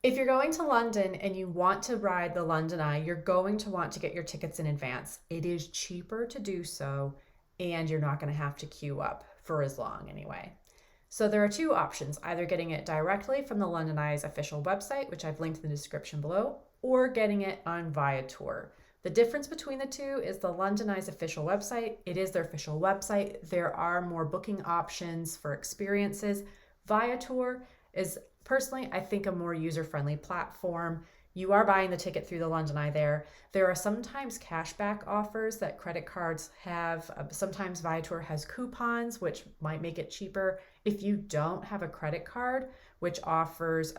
If you're going to London and you want to ride the London Eye, you're going to want to get your tickets in advance. It is cheaper to do so, and you're not going to have to queue up for as long anyway. So there are two options, either getting it directly from the London Eye's official website, which I've linked in the description below, or getting it on Viator. The difference between the two is the London Eye's official website. It is their official website. There are more booking options for experiences. Viator is personally, I think, a more user-friendly platform. You are buying the ticket through the London Eye there. There are sometimes cashback offers that credit cards have. Sometimes Viator has coupons, which might make it cheaper. If you don't have a credit card, which offers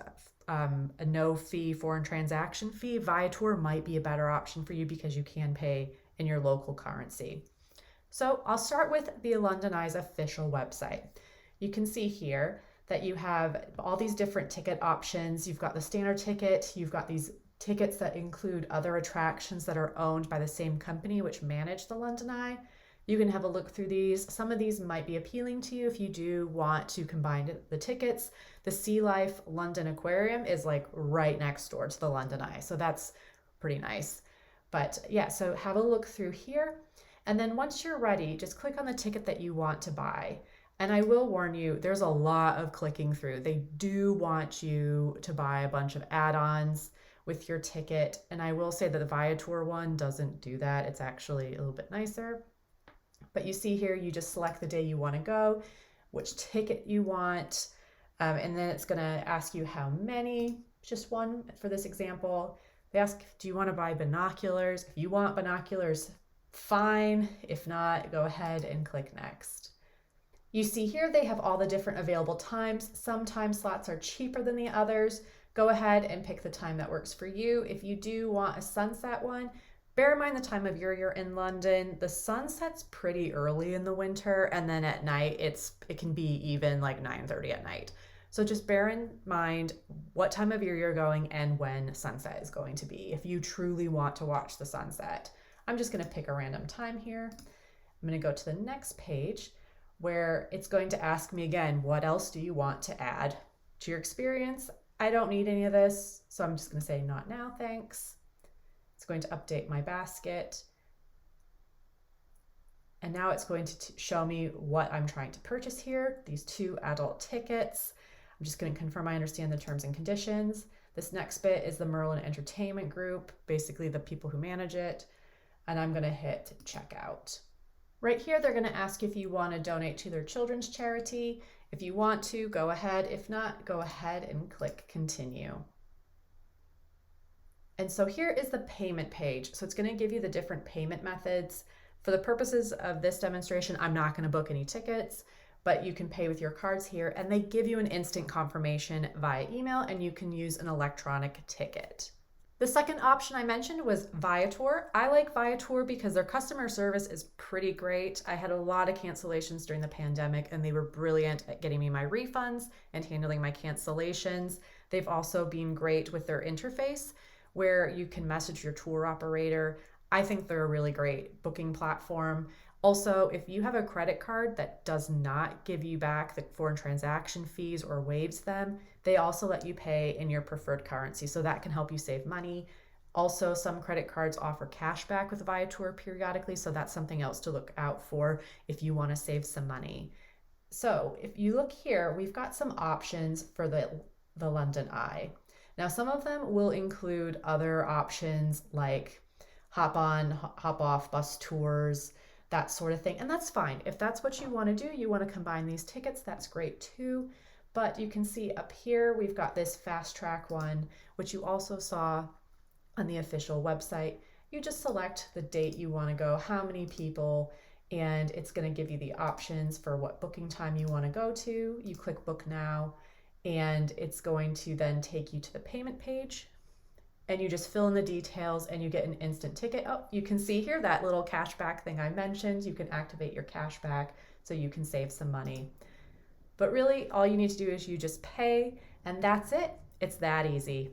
a no-fee foreign transaction fee, Viator might be a better option for you because you can pay in your local currency. So I'll start with the London Eye's official website. You can see here that you have all these different ticket options. You've got the standard ticket, you've got these tickets that include other attractions that are owned by the same company which manage the London Eye. You can have a look through these. Some of these might be appealing to you if you do want to combine the tickets. The Sea Life London Aquarium is like right next door to the London Eye, so that's pretty nice. But yeah, so have a look through here. And then once you're ready, just click on the ticket that you want to buy. And I will warn you, there's a lot of clicking through. They do want you to buy a bunch of add-ons with your ticket. And I will say that the Viator one doesn't do that. It's actually a little bit nicer. But you see here, you just select the day you want to go, which ticket you want, and then it's going to ask you how many, just one for this example. They ask, do you want to buy binoculars? If you want binoculars, fine. If not, go ahead and click next. You see here they have all the different available times. Some time slots are cheaper than the others. Go ahead and pick the time that works for you. If you do want a sunset one, bear in mind the time of year you're in London. The sunset's pretty early in the winter, and then at night it can be even like 9:30 at night. So just bear in mind what time of year you're going and when sunset is going to be if you truly want to watch the sunset. I'm just going to pick a random time here. I'm going to go to the next page, where it's going to ask me again, what else do you want to add to your experience? I don't need any of this, so I'm just going to say not now, thanks. It's going to update my basket. And now it's going to show me what I'm trying to purchase here, these 2 adult tickets. I'm just going to confirm I understand the terms and conditions. This next bit is the Merlin Entertainment Group, basically the people who manage it. And I'm going to hit checkout. Right here, they're going to ask if you want to donate to their children's charity. If you want to, go ahead. If not, go ahead and click continue. And so here is the payment page. So it's going to give you the different payment methods. For the purposes of this demonstration, I'm not going to book any tickets, but you can pay with your cards here, and they give you an instant confirmation via email, and you can use an electronic ticket. The second option I mentioned was Viator. I like Viator because their customer service is pretty great. I had a lot of cancellations during the pandemic, and they were brilliant at getting me my refunds and handling my cancellations. They've also been great with their interface where you can message your tour operator. I think they're a really great booking platform. Also, if you have a credit card that does not give you back the foreign transaction fees or waives them, they also let you pay in your preferred currency, so that can help you save money. Also, some credit cards offer cash back with Viator periodically, so that's something else to look out for if you want to save some money. So if you look here, we've got some options for the London Eye. Now, some of them will include other options like hop on, hop off bus tours, that sort of thing. And that's fine. If that's what you want to do, you want to combine these tickets, that's great too. But you can see up here, we've got this fast track one, which you also saw on the official website. You just select the date you want to go, how many people, and it's going to give you the options for what booking time you want to go to. You click book now, and it's going to then take you to the payment page. And you just fill in the details and you get an instant ticket. Oh, you can see here that little cashback thing I mentioned. You can activate your cashback so you can save some money. But really, all you need to do is you just pay, and that's it. It's that easy.